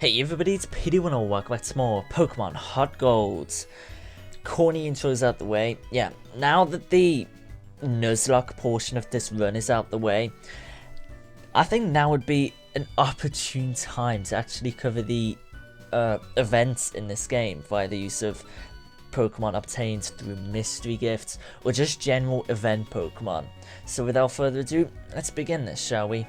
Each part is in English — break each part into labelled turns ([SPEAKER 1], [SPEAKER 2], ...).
[SPEAKER 1] Hey everybody, it's Pichu and welcome back to more Pokemon HeartGold. Corny intros out the way. Yeah, now that the Nuzlocke portion of this run is out the way, I think now would be an opportune time to actually cover the events in this game via the use of Pokemon obtained through mystery gifts or just general event Pokemon. So without further ado, let's begin this, shall we?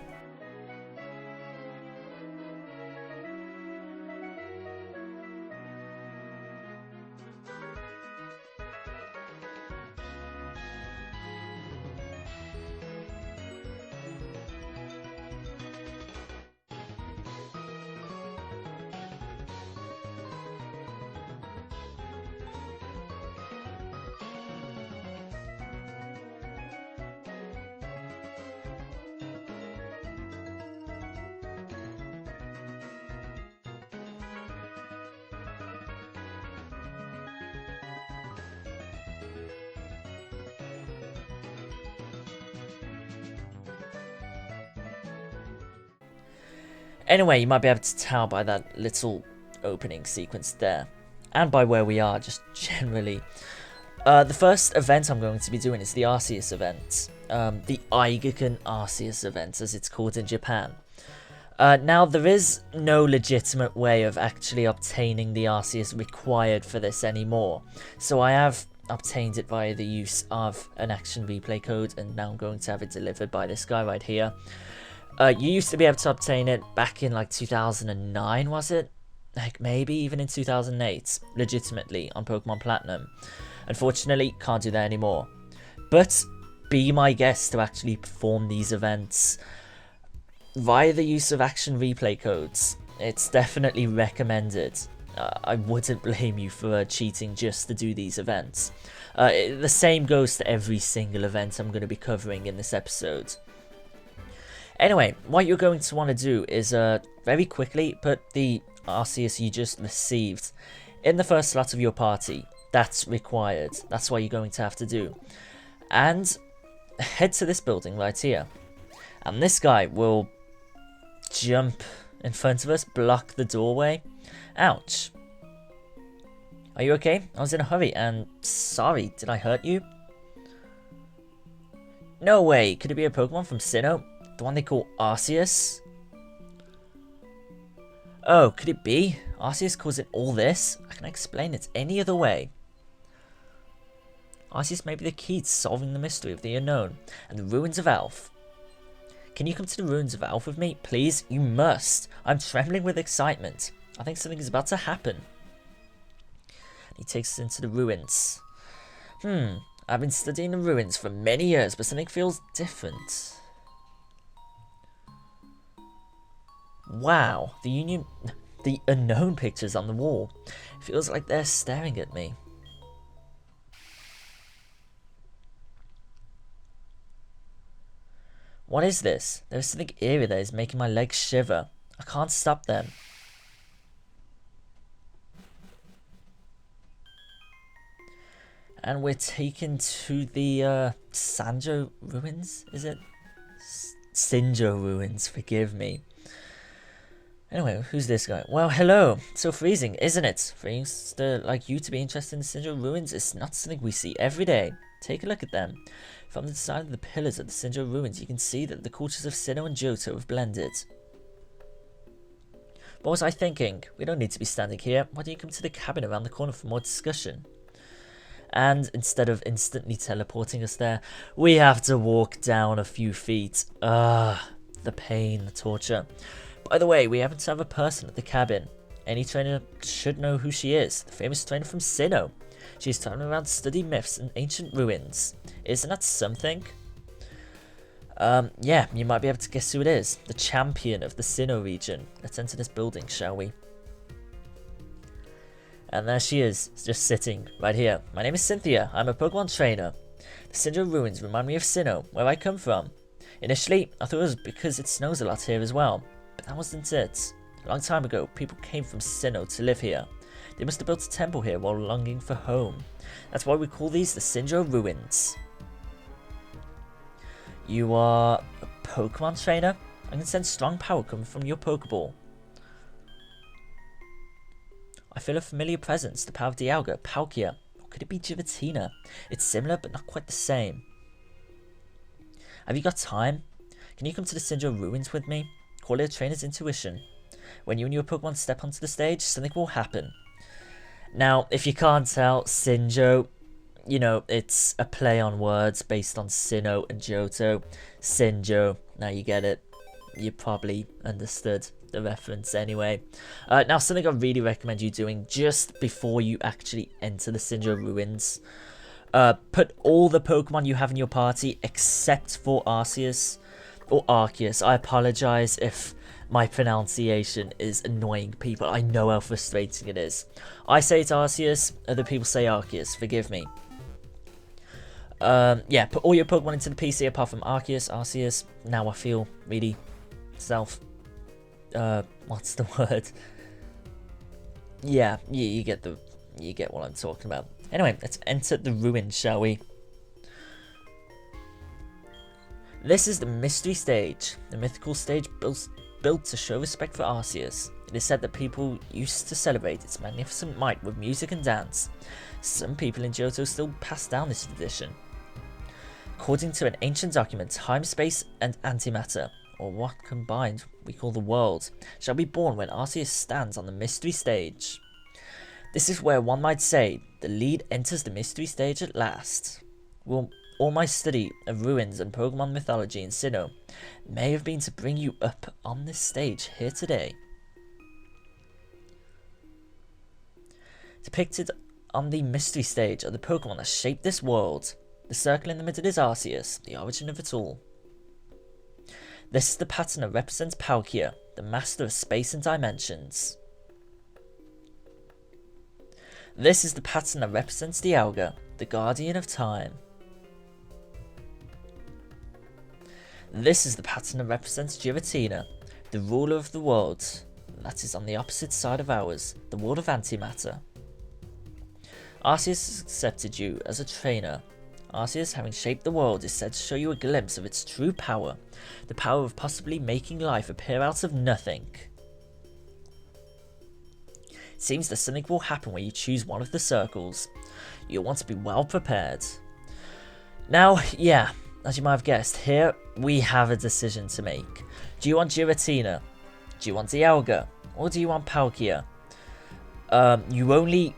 [SPEAKER 1] Anyway, you might be able to tell by that little opening sequence there, and by where we are, just generally. The first event I'm going to be doing is the Arceus event, the Eigigan Arceus event, as it's called in Japan. Now, there is no legitimate way of actually obtaining the Arceus required for this anymore, so I have obtained it via the use of an action replay code, and now I'm going to have it delivered by this guy right here. You used to be able to obtain it back in like 2009, was it? Like maybe even in 2008, legitimately on Pokemon Platinum. Unfortunately, can't do that anymore. But be my guest to actually perform these events via the use of action replay codes. It's definitely recommended. I wouldn't blame you for cheating just to do these events. The same goes to every single event I'm going to be covering in this episode. Anyway, what you're going to want to do is very quickly put the Arceus you just received in the first slot of your party. That's required. That's what you're going to have to do. And head to this building right here. And this guy will jump in front of us, block the doorway. Ouch. Are you okay? I was in a hurry and sorry, did I hurt you? No way, could it be a Pokemon from Sinnoh? The one they call Arceus? Oh, could it be? Arceus causing all this? I can explain it any other way. Arceus may be the key to solving the mystery of the unknown and the ruins of Elf. Can you come to the ruins of Elf with me? Please? You must. I'm trembling with excitement. I think something is about to happen. He takes us into the ruins. I've been studying the ruins for many years, but something feels different. Wow, the unknown pictures on the wall. It feels like they're staring at me. What is this? There is something eerie that is making my legs shiver. I can't stop them. And we're taken to the Sanjo ruins, is it? Sinjo ruins, forgive me. Anyway, who's this guy? Well, hello. So freezing, isn't it? For a like you to be interested in the Sinjo ruins is not something we see every day. Take a look at them. From the side of the pillars of the Sinjo ruins, you can see that the cultures of Sinnoh and Johto have blended. What was I thinking? We don't need to be standing here. Why don't you come to the cabin around the corner for more discussion? And instead of instantly teleporting us there, we have to walk down a few feet. The pain, the torture. By the way, we happen to have a person at the cabin. Any trainer should know who she is. The famous trainer from Sinnoh. She's traveling around to study myths and ancient ruins. Isn't that something? Yeah, you might be able to guess who it is. The champion of the Sinnoh region. Let's enter this building, shall we? And there she is, just sitting right here. My name is Cynthia. I'm a Pokemon trainer. The Sinjo ruins remind me of Sinnoh, where I come from. Initially, I thought it was because it snows a lot here as well. But that wasn't it. A long time ago, people came from Sinnoh to live here. They must have built a temple here while longing for home. That's why we call these the Sinjo ruins. You are a Pokemon trainer? I can sense strong power coming from your Pokeball. feel a familiar presence, the power of Dialga, Palkia. Or could it be Giratina? It's similar, but not quite the same. Have you got time? Can you come to the Sinjo Ruins with me? Call it a trainer's intuition. When you and your Pokemon step onto the stage, something will happen. Now, if you can't tell, Sinjo, you know, it's a play on words based on Sinnoh and Johto. Sinjo, now you get it. You probably understood the reference anyway. Now, something I really recommend you doing just before you actually enter the Sinjo Ruins. Put all the Pokemon you have in your party except for Arceus or Arceus. I apologize if my pronunciation is annoying people. I know how frustrating it is. I say it's Arceus, other people say Arceus. Forgive me. Yeah, put all your Pokemon into the PC apart from Arceus. Now I feel really what's the word? Yeah, you get what I'm talking about. Anyway, let's enter the ruins, shall we? This is the mystery stage, the mythical stage built to show respect for Arceus. It is said that people used to celebrate its magnificent might with music and dance. Some people in Johto still pass down this tradition. According to an ancient document, time, space, and antimatter, or what combined we call the world, shall be born when Arceus stands on the mystery stage. This is where one might say the lead enters the mystery stage at last. Well, all my study of ruins and Pokemon mythology in Sinnoh may have been to bring you up on this stage here today. Depicted on the mystery stage are the Pokemon that shape this world. The circle in the middle is Arceus, the origin of it all. This is the pattern that represents Palkia, the master of space and dimensions. This is the pattern that represents Dialga, the guardian of time. This is the pattern that represents Giratina, the ruler of the world. That is on the opposite side of ours, the world of antimatter. Arceus has accepted you as a trainer. Arceus, having shaped the world, is said to show you a glimpse of its true power, the power of possibly making life appear out of nothing. It seems that something will happen when you choose one of the circles. You'll want to be well prepared. Now, yeah, as you might have guessed, here we have a decision to make. Do you want Giratina? Do you want Dialga? Or do you want Palkia? You only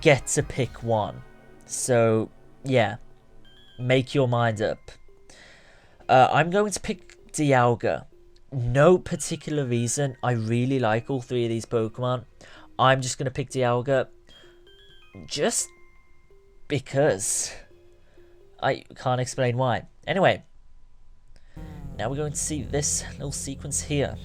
[SPEAKER 1] get to pick one. So, yeah. Make your mind up. I'm going to pick Dialga. No particular reason. I really like all three of these Pokemon. I'm just going to pick Dialga. Just because. I can't explain why. Anyway. Now we're going to see this little sequence here.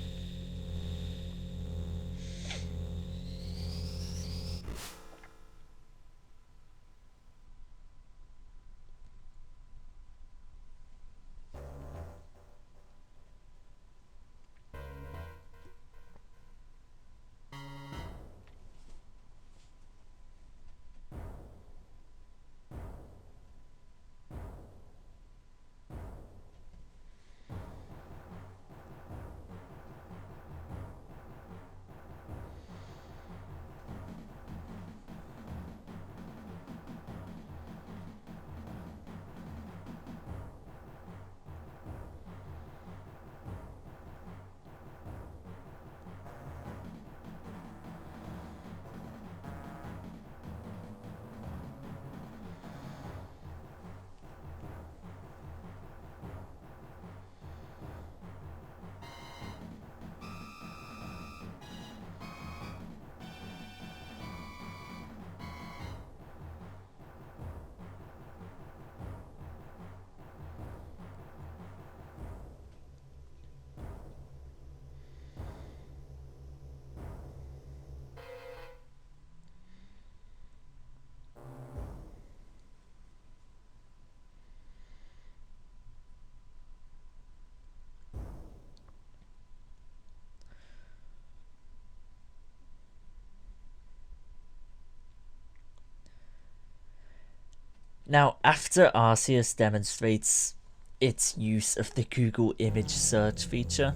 [SPEAKER 1] Now, after Arceus demonstrates its use of the Google image search feature,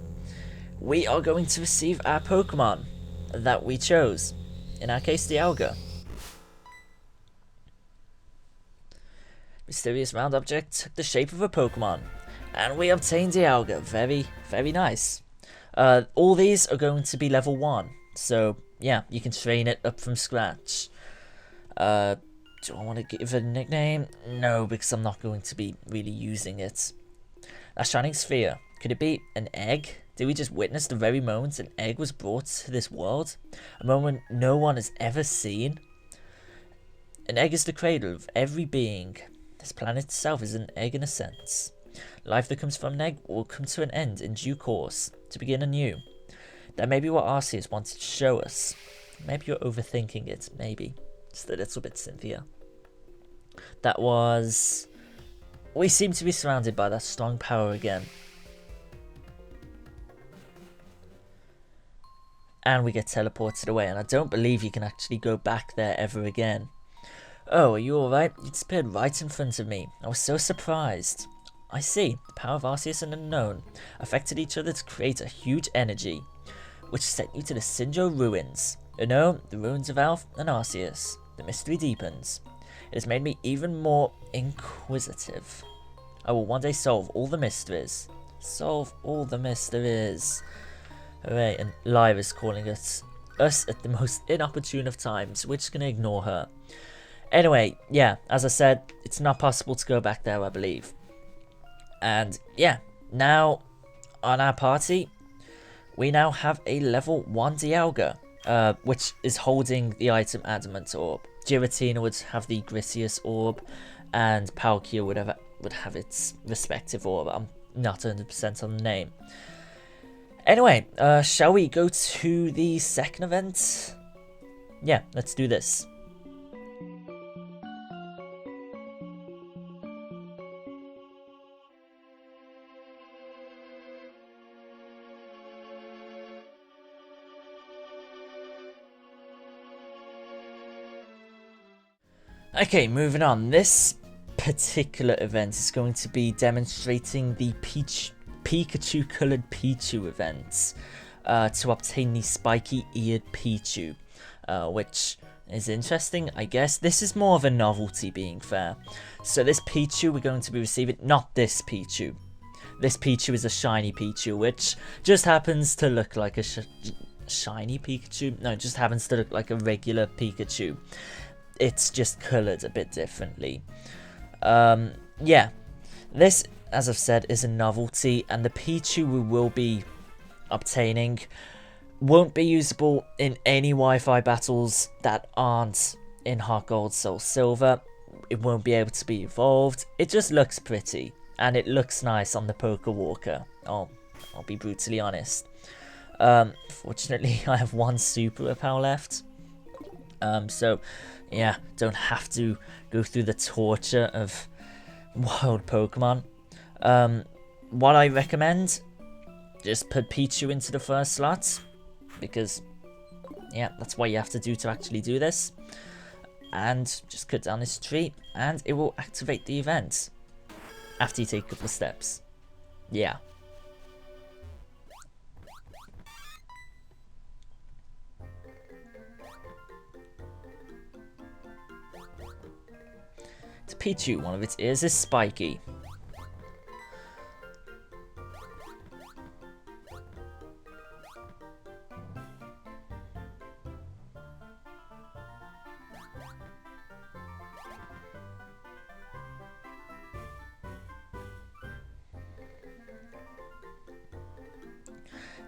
[SPEAKER 1] we are going to receive our Pokemon that we chose. In our case, Dialga. Mysterious round object took the shape of a Pokemon. And we obtained Dialga. Very, very nice. All these are going to be level 1. So, yeah, you can train it up from scratch. Do I want to give it a nickname? No, because I'm not going to be really using it. That shining sphere. Could it be an egg? Did we just witness the very moment an egg was brought to this world? A moment no one has ever seen? An egg is the cradle of every being. This planet itself is an egg in a sense. Life that comes from an egg will come to an end in due course, to begin anew. That may be what Arceus wanted to show us. Maybe you're overthinking it, maybe. Just a little bit, Cynthia. That was... We seem to be surrounded by that strong power again. And we get teleported away, and I don't believe you can actually go back there ever again. Oh, are you alright? You disappeared right in front of me. I was so surprised. I see. The power of Arceus and Unknown affected each other to create a huge energy, which sent you to the Sinjo ruins. Unknown, the ruins of Alph and Arceus. The mystery deepens. It has made me even more inquisitive. I will one day solve all the mysteries. Solve all the mysteries. Hooray, and Lyra's calling us at the most inopportune of times. We're just going to ignore her. Anyway, yeah, as I said, it's not possible to go back there, I believe. And yeah, now on our party, we now have a level 1 Dialga, which is holding the item Adamant Orb. Giratina would have the Grisius Orb, and Palkia would have its respective orb. I'm not 100% on the name. Anyway, shall we go to the second event? Yeah, let's do this. Okay, moving on. This particular event is going to be demonstrating the Pikachu-coloured Pichu event to obtain the Spiky-eared Pichu, which is interesting, I guess. This is more of a novelty, being fair. So this Pichu we're going to be receiving, not this Pichu. This Pichu is a shiny Pichu, which just happens to look like a shiny Pikachu. No, it just happens to look like a regular Pikachu. It's just coloured a bit differently. Yeah, this, as I've said, is a novelty, and the Pichu we will be obtaining won't be usable in any Wi-Fi battles that aren't in HeartGold, Soul Silver. It won't be able to be evolved. It just looks pretty, and it looks nice on the Poké Walker. I'll be brutally honest. Fortunately, I have one Super Repel left. So, yeah, don't have to go through the torture of wild Pokemon. What I recommend, just put Pichu into the first slot, because, yeah, that's what you have to do to actually do this. And just cut down this tree, and it will activate the event after you take a couple of steps. Yeah. To Pichu, one of its ears is spiky.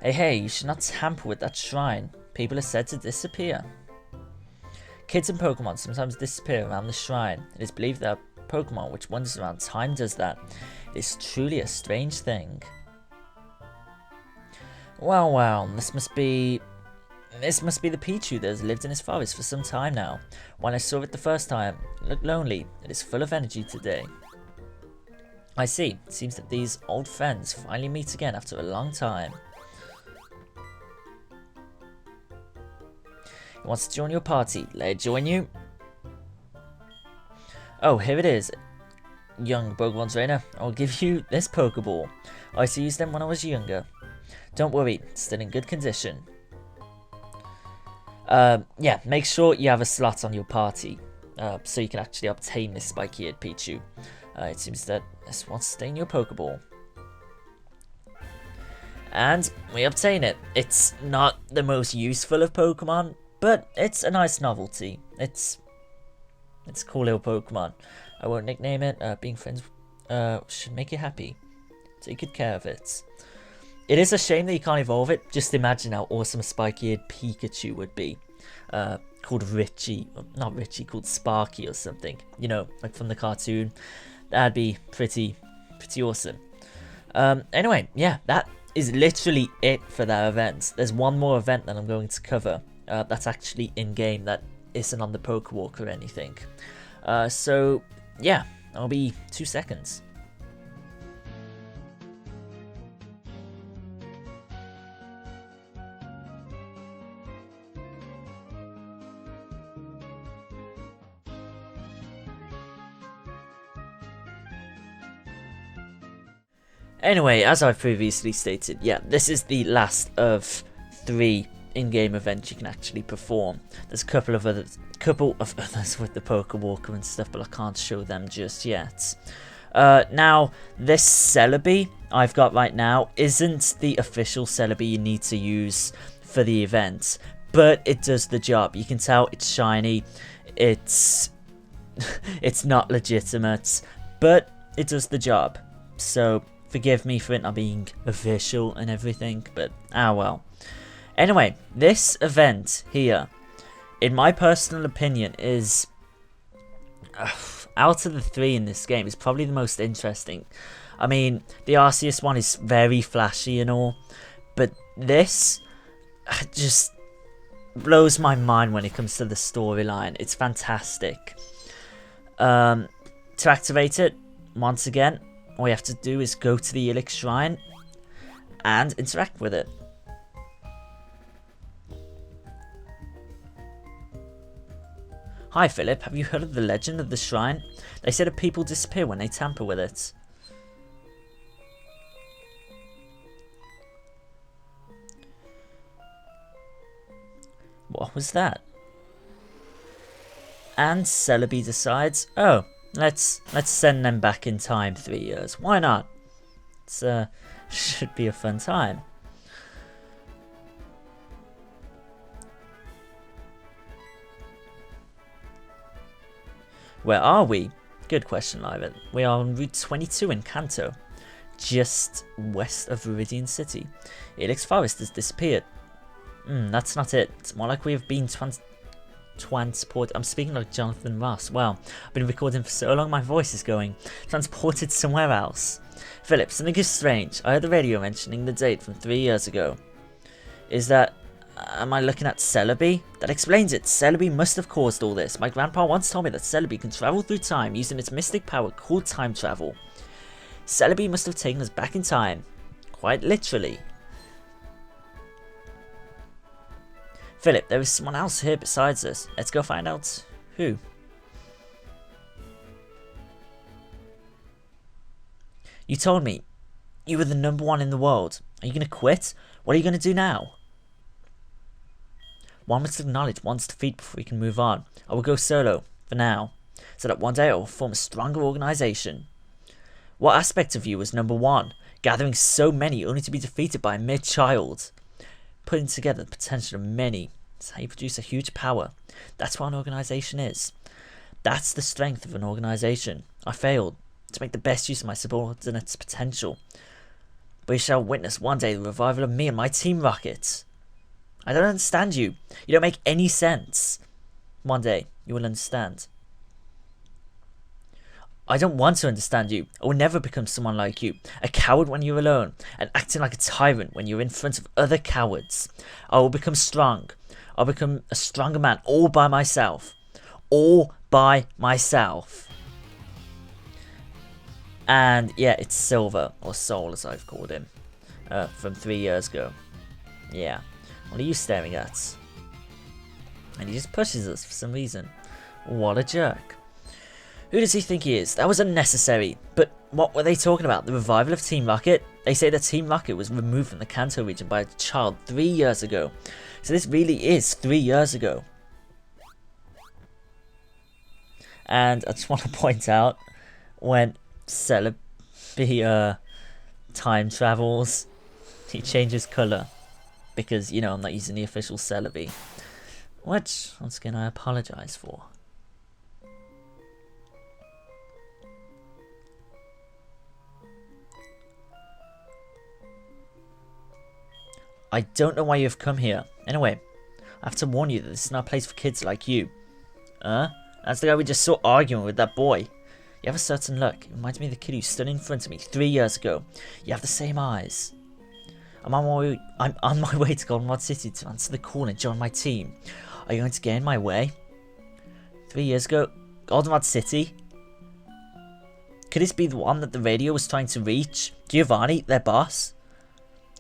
[SPEAKER 1] Hey, you should not tamper with that shrine. People are said to disappear. Kids and Pokemon sometimes disappear around the shrine. It is believed that a Pokemon which wanders around time does that. It is truly a strange thing. Well, this must be the Pichu that has lived in this forest for some time now. When I saw it the first time, it looked lonely. It is full of energy today. I see. It seems that these old friends finally meet again after a long time. He wants to join your party. Let it join you. Oh, here it is. Young Pokemon trainer, I'll give you this Pokeball. I used to use them when I was younger. Don't worry, it's still in good condition. Yeah, make sure you have a slot on your party so you can actually obtain this Spiky-eared Pichu. It seems that this wants to stay in your Pokeball. And we obtain it. It's not the most useful of Pokemon, but it's a nice novelty. It's a cool little Pokemon. I won't nickname it. Being friends should make you happy. Take good care of it. It is a shame that you can't evolve it. Just imagine how awesome a Spiky-eared Pikachu would be. Called Richie. Not Richie, called Sparky or something. You know, like from the cartoon. That'd be pretty awesome. Anyway, yeah, that is literally it for that event. There's one more event that I'm going to cover. That's actually in-game. That isn't on the Pokewalk or anything. So, yeah, that'll be 2 seconds. Anyway, as I've previously stated, yeah, this is the last of 3 in-game events you can actually perform. There's a couple of others with the Pokewalker and stuff, but I can't show them just yet. Now, this Celebi I've got right now isn't the official Celebi you need to use for the event, but it does the job. You can tell it's shiny, it's not legitimate, but it does the job. So forgive me for it not being official and everything, but well. Anyway, this event here, in my personal opinion, is out of the 3 in this game, is probably the most interesting. I mean, the Arceus one is very flashy and all, but this just blows my mind when it comes to the storyline. It's fantastic. To activate it, once again, all you have to do is go to the Ilex Shrine and interact with it. Hi Philip, have you heard of the legend of the shrine? They say that people disappear when they tamper with it. What was that? And Celebi decides, oh, let's send them back in time 3 years. Why not? It's should be a fun time. Where are we? Good question, Ivan. We are on Route 22 in Kanto, just west of Viridian City. Ilex Forest has disappeared. That's not it. It's more like we have been transported. I'm speaking like Jonathan Ross. Well, I've been recording for so long my voice is going. Transported somewhere else. Philip, something is strange. I heard the radio mentioning the date from 3 years ago. Is that... am I looking at Celebi? That explains it. Celebi must have caused all this. My grandpa once told me that Celebi can travel through time using its mystic power called time travel. Celebi must have taken us back in time. Quite literally. Philip, there is someone else here besides us. Let's go find out who. You told me you were the #1 in the world. Are you going to quit? What are you going to do now? One must acknowledge one's defeat before we can move on. I will go solo, for now, so that one day I will form a stronger organisation. What aspect of you was #1? Gathering so many only to be defeated by a mere child. Putting together the potential of many is how you produce a huge power. That's what an organisation is. That's the strength of an organisation. I failed to make the best use of my subordinates' potential. But we shall witness one day the revival of me and my Team Rocket. I don't understand you. You don't make any sense. One day, you will understand. I don't want to understand you. I will never become someone like you. A coward when you're alone, and acting like a tyrant when you're in front of other cowards. I will become strong. I'll become a stronger man all by myself. All by myself. And yeah, it's Silver, or Soul as I've called him, from 3 years ago. Yeah. What are you staring at? And he just pushes us for some reason. What a jerk. Who does he think he is? That was unnecessary. But what were they talking about? The revival of Team Rocket? They say that Team Rocket was removed from the Kanto region by a child 3 years ago. So this really is 3 years ago. And I just want to point out, when Celebi time travels, he changes colour. Because, you know, I'm not using the official Celebi. Which, once again, I apologise for. I don't know why you've come here. Anyway, I have to warn you that this is not a place for kids like you. That's the guy we just saw arguing with that boy. You have a certain look. It reminds me of the kid who stood in front of me 3 years ago. You have the same eyes. I'm on my way to Goldenrod City to answer the call and join my team. Are you going to get in my way? 3 years ago? Goldenrod City? Could this be the one that the radio was trying to reach? Giovanni, their boss?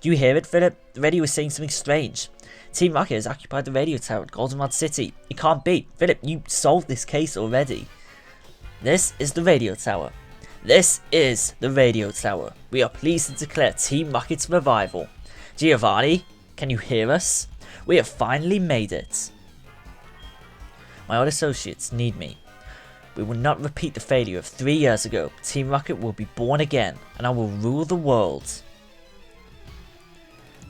[SPEAKER 1] Do you hear it, Philip? The radio is saying something strange. Team Rocket has occupied the radio tower at Goldenrod City. It can't be. Philip, you solved this case already. This is the radio tower. This is the radio tower. We are pleased to declare Team Rocket's revival. Giovanni, can you hear us? We have finally made it. My old associates need me. We will not repeat the failure of 3 years ago. Team Rocket will be born again, and I will rule the world.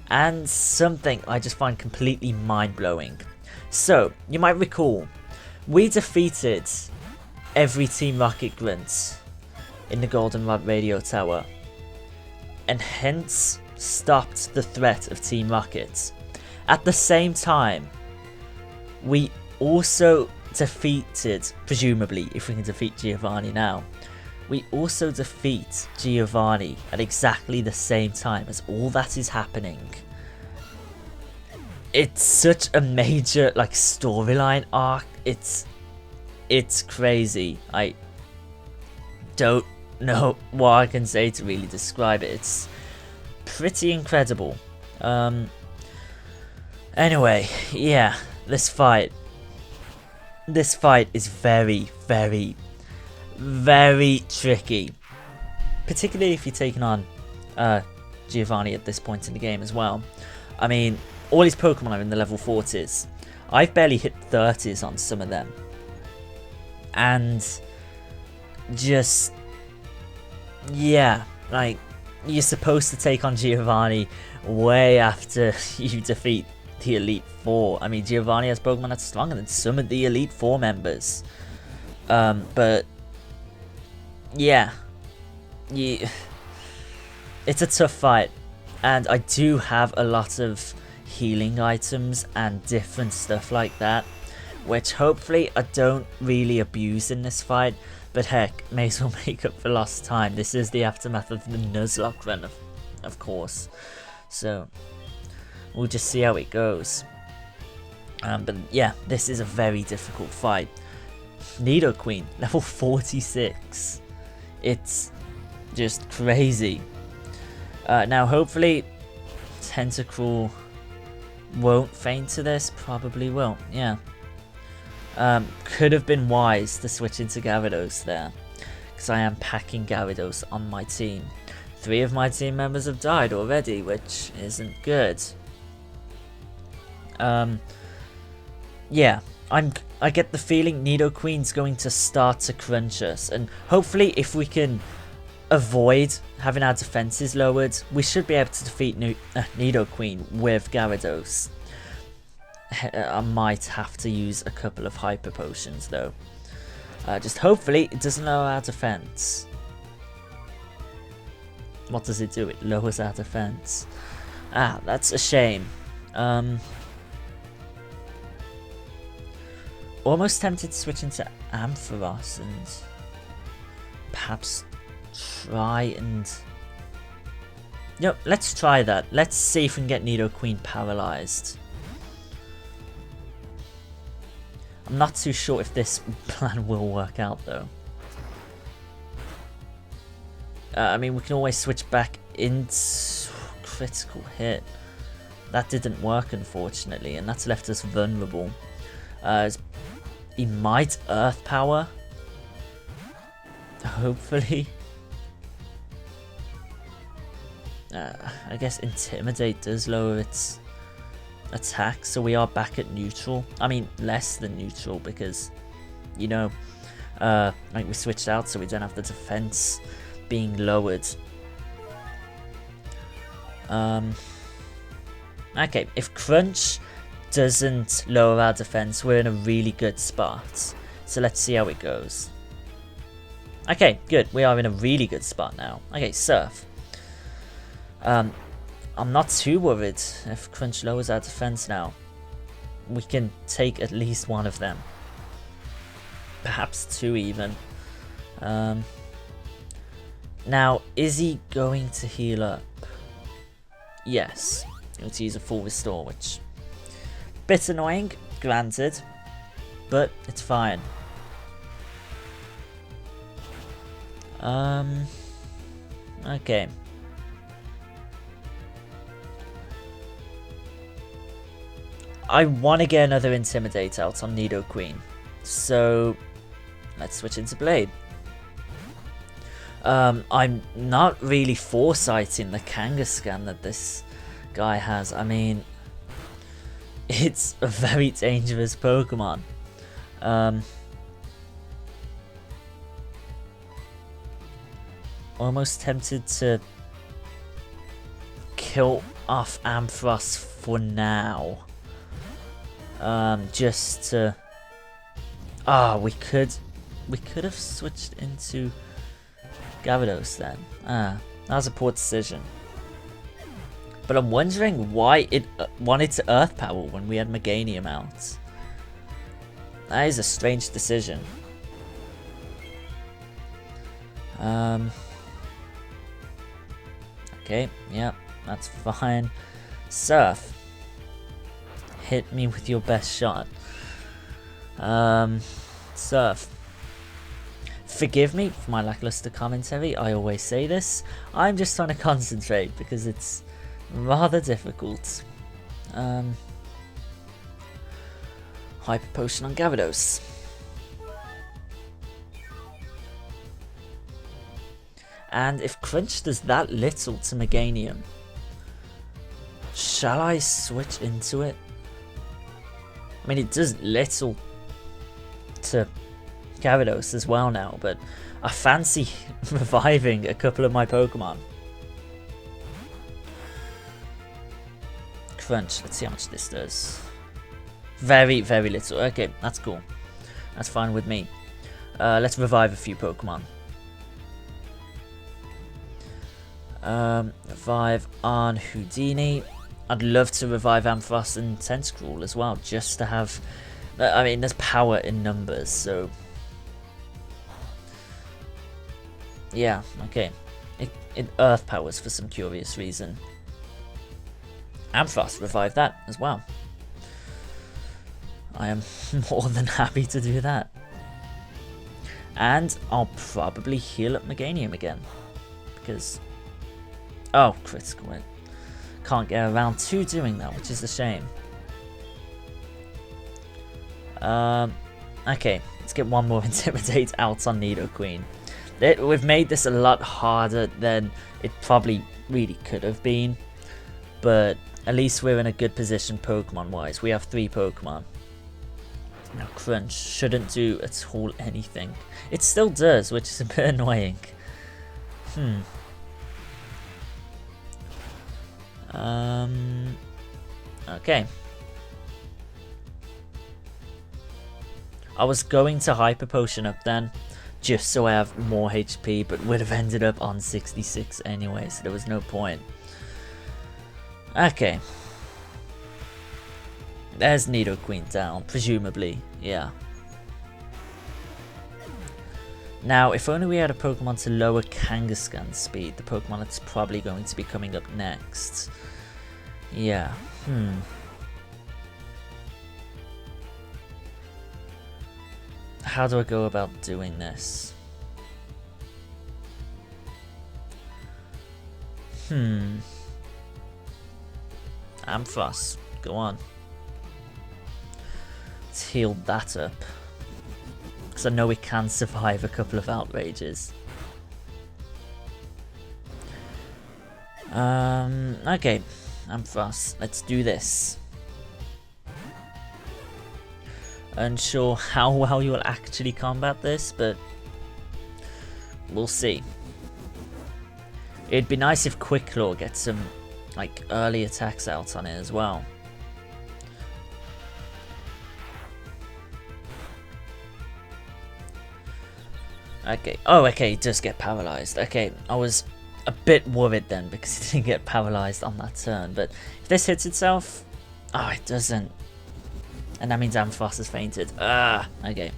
[SPEAKER 1] And something I just find completely mind-blowing. So, you might recall, we defeated every Team Rocket grunt in the Goldenrod Radio Tower, and hence stopped the threat of Team Rocket. At the same time, we also defeated, presumably, if we can defeat Giovanni now, we also defeat Giovanni at exactly the same time as all that is happening. It's such a major, like, storyline arc. It's crazy. I don't know what I can say to really describe it. It's pretty incredible. Anyway, yeah, this fight is very, very, very tricky, particularly if you're taking on Giovanni at this point in the game as well. I mean, all his Pokemon are in the level 40s. I've barely hit 30s on some of them, and just, yeah, like, you're supposed to take on Giovanni way after you defeat the Elite Four. I mean, Giovanni has Pokemon that's stronger than some of the Elite Four members. But yeah, it's a tough fight, and I do have a lot of healing items and different stuff like that, which hopefully I don't really abuse in this fight. But heck, may as well make up for lost time. This is the aftermath of the Nuzlocke run, of course. So we'll just see how it goes. But yeah, this is a very difficult fight. Nidoqueen, level 46. It's just crazy. Now hopefully Tentacruel won't faint to this. Probably will, yeah. Could have been wise to switch into Gyarados there, because I am packing Gyarados on my team. 3 of my team members have died already, which isn't good. Yeah, I get the feeling Nidoqueen's going to start to crunch us, and hopefully if we can avoid having our defenses lowered, we should be able to defeat Nidoqueen with Gyarados. I might have to use a couple of Hyper Potions though. Just hopefully it doesn't lower our defense. What does it do? It lowers our defense. Ah, that's a shame. Almost tempted to switch into Ampharos and perhaps try and... Yep, let's try that. Let's see if we can get Nidoqueen paralyzed. I'm not too sure if this plan will work out though. I mean, we can always switch back into critical hit. That didn't work, unfortunately, and that's left us vulnerable. He might Earth Power. Hopefully. I guess Intimidate does lower its attack, so we are back at neutral. I mean, less than neutral, because, you know, like we switched out so we don't have the defense being lowered. Okay, if Crunch doesn't lower our defense, we're in a really good spot. So let's see how it goes. Okay, good. We are in a really good spot now. Okay, Surf. I'm not too worried if Crunch lowers our defense now. We can take at least one of them. Perhaps two even. Now, is he going to heal up? Yes. Going to use a full restore, which... bit annoying, granted. But it's fine. Okay. I want to get another Intimidate out on Nidoqueen. So, let's switch into Blade. I'm not really foresighting the Kangaskhan that this guy has. I mean, it's a very dangerous Pokemon. Almost tempted to kill off Ampharos for now. Just to... we could have switched into Gyarados then. That was a poor decision. But I'm wondering why it wanted to Earth Power when we had Meganium out. That is a strange decision. Okay, yeah, that's fine. Surf. Hit me with your best shot. Surf. Forgive me for my lackluster commentary, I always say this. I'm just trying to concentrate because it's rather difficult. Hyper Potion on Gyarados. And if Crunch does that little to Meganium, shall I switch into it? I mean, it does little to Gyarados as well now, but I fancy reviving a couple of my Pokemon. Crunch, let's see how much this does. Very, very little. Okay, that's cool. That's fine with me. Let's revive a few Pokemon. Revive on Houdini. I'd love to revive Ampharos and Tentacruel as well, just to have... I mean, there's power in numbers, so... yeah, okay. It Earth Powers for some curious reason. Ampharos, revive that as well. I am more than happy to do that. And I'll probably heal up Meganium again. Because... oh, critical hit. Can't get around to doing that, which is a shame. Okay, let's get one more Intimidate out on Nidoqueen. We've made this a lot harder than it probably really could have been. But at least we're in a good position Pokemon-wise. We have 3 Pokemon. Now Crunch shouldn't do at all anything. It still does, which is a bit annoying. Okay. I was going to Hyper Potion up then, just so I have more HP, but would have ended up on 66 anyway, so there was no point. Okay. There's Nidoqueen down, presumably, yeah. Now, if only we had a Pokemon to lower Kangaskhan's speed, the Pokemon that's probably going to be coming up next. Yeah, How do I go about doing this? Ampharos, go on. Let's heal that up. Because I know we can survive a couple of outrages. Okay, Ampharos, let's do this. Unsure how well you will actually combat this, but we'll see. It'd be nice if Quick Claw gets some like early attacks out on it as well. Okay. Oh, okay. He does get paralyzed. Okay, I was a bit worried then because he didn't get paralyzed on that turn. But if this hits itself, oh, it doesn't, and that means Ampharos has fainted. Ah, okay.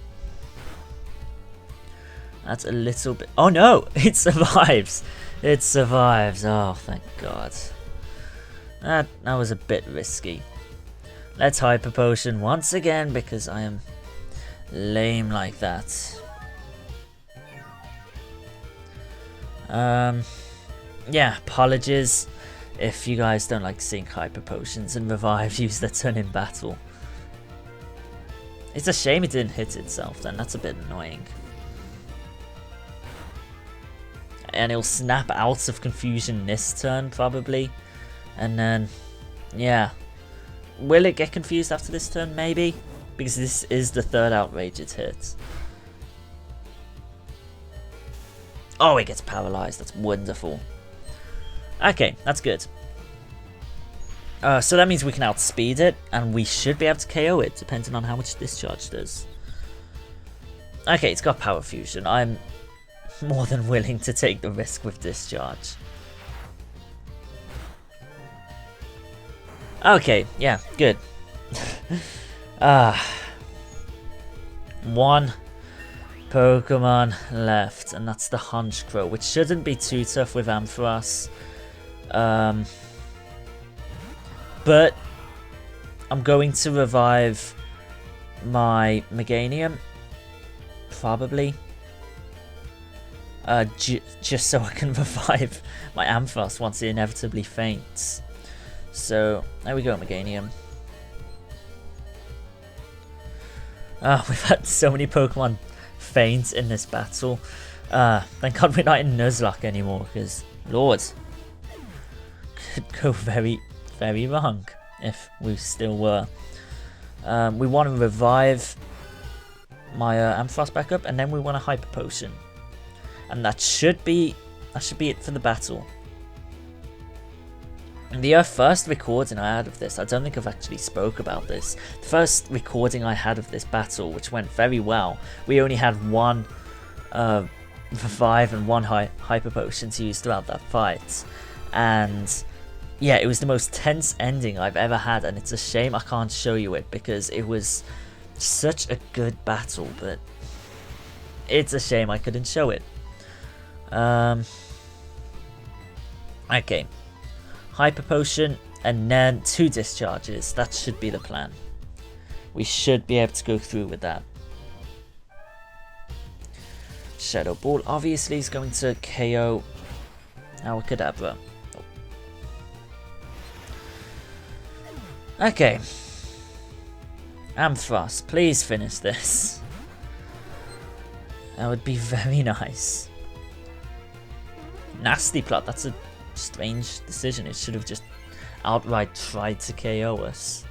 [SPEAKER 1] That's a little bit. Oh no, it survives. It survives. Oh, thank God. That was a bit risky. Let's Hyper Potion once again because I am lame like that. Yeah, apologies if you guys don't like seeing Hyper Potions and Revive use their turn in battle. It's a shame it didn't hit itself then, that's a bit annoying. And it'll snap out of Confusion this turn probably. And then, yeah. Will it get confused after this turn? Maybe. Because this is the third Outrage it hits. Oh, it gets paralyzed. That's wonderful. Okay, that's good. So that means we can outspeed it, and we should be able to KO it, depending on how much Discharge does. Okay, it's got Power Fusion. I'm more than willing to take the risk with Discharge. Okay, yeah, good. One Pokemon left, and that's the Honchkrow, which shouldn't be too tough with Ampharos. But I'm going to revive my Meganium, probably. Just so I can revive my Ampharos once it inevitably faints. So, there we go, Meganium. We've had so many Pokemon faint in this battle. Thank God we're not in Nuzlocke anymore, because, Lord, could go very, very wrong if we still were. We want to revive my Ampharos back up, and then we want a Hyper Potion. And that should be it for the battle. The first recording I had of this, I don't think I've actually spoke about this. The first recording I had of this battle, which went very well, we only had one revive and one Hyper Potion to use throughout that fight. And yeah, it was the most tense ending I've ever had, and it's a shame I can't show you it because it was such a good battle, but it's a shame I couldn't show it. Okay. Hyper Potion, and then 2 Discharges. That should be the plan. We should be able to go through with that. Shadow Ball obviously is going to KO our Kadabra. Okay. Ampharos, please finish this. That would be very nice. Nasty plot, that's a strange decision. It should have just outright tried to KO us,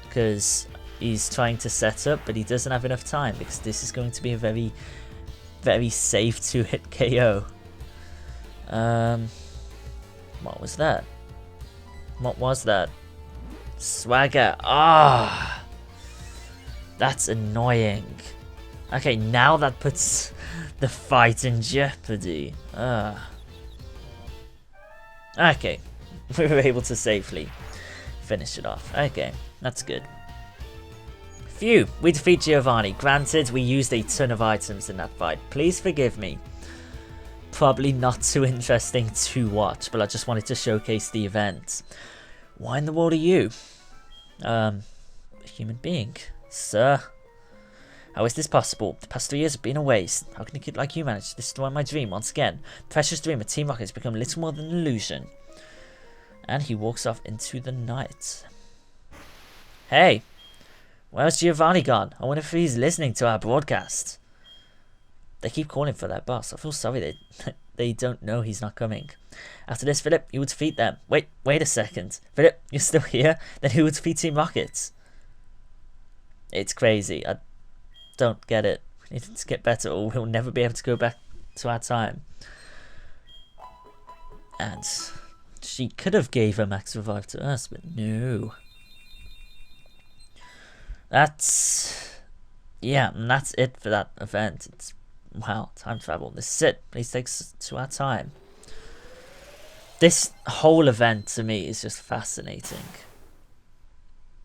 [SPEAKER 1] because he's trying to set up, but he doesn't have enough time, because this is going to be a very, very safe 2-hit KO. What was that? What was that? Swagger. Ah, that's annoying. Okay, now that puts the fight in jeopardy. Okay, we were able to safely finish it off. Okay, that's good. Phew, we defeat Giovanni. Granted, we used a ton of items in that fight. Please forgive me. Probably not too interesting to watch, but I just wanted to showcase the event. Why in the world are you? A human being, sir. How is this possible? The past 3 years have been a waste. How can a kid like you manage to destroy my dream once again? Precious dream of Team Rocket has become little more than an illusion. And he walks off into the night. Hey, where's Giovanni gone? I wonder if he's listening to our broadcast. They keep calling for their boss. I feel sorry they don't know he's not coming. After this, Philip, you will defeat them. Wait a second. Philip, you're still here? Then who will defeat Team Rocket? It's crazy. don't get it. We need to get better or we'll never be able to go back to our time. And she could have gave her max revive to us, but no. Yeah, and that's it for that event. It's, wow, time travel. This is it. Please take us to our time. This whole event to me is just fascinating.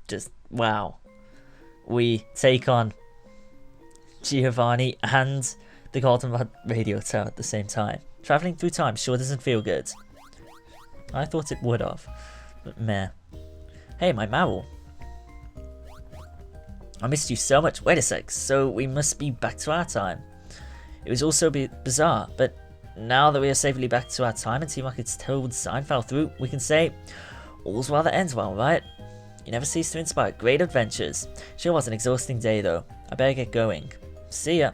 [SPEAKER 1] Just, wow. We take on Giovanni and the Golden Radio Tower at the same time. Travelling through time sure doesn't feel good. I thought it would have, but meh. Hey, my Marvel. I missed you so much. Wait a sec, so we must be back to our time. It was also bizarre, but now that we are safely back to our time and Team Rocket's terrible design fell through, we can say, all's well that ends well, right? You never cease to inspire great adventures. Sure was an exhausting day though. I better get going. See ya.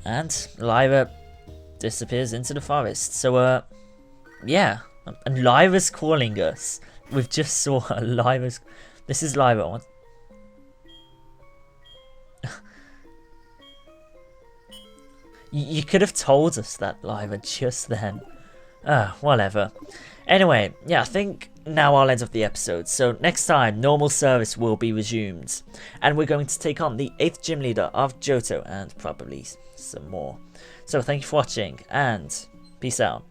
[SPEAKER 1] And Lyra disappears into the forest. So, yeah. And Lyra's calling us. We've just saw her. Lyra's... This is Lyra. You could have told us that, Lyra, just then. Whatever. Anyway, yeah, I think now I'll end off the episode. So next time, normal service will be resumed. And we're going to take on the 8th gym leader of Johto and probably some more. So thank you for watching and peace out.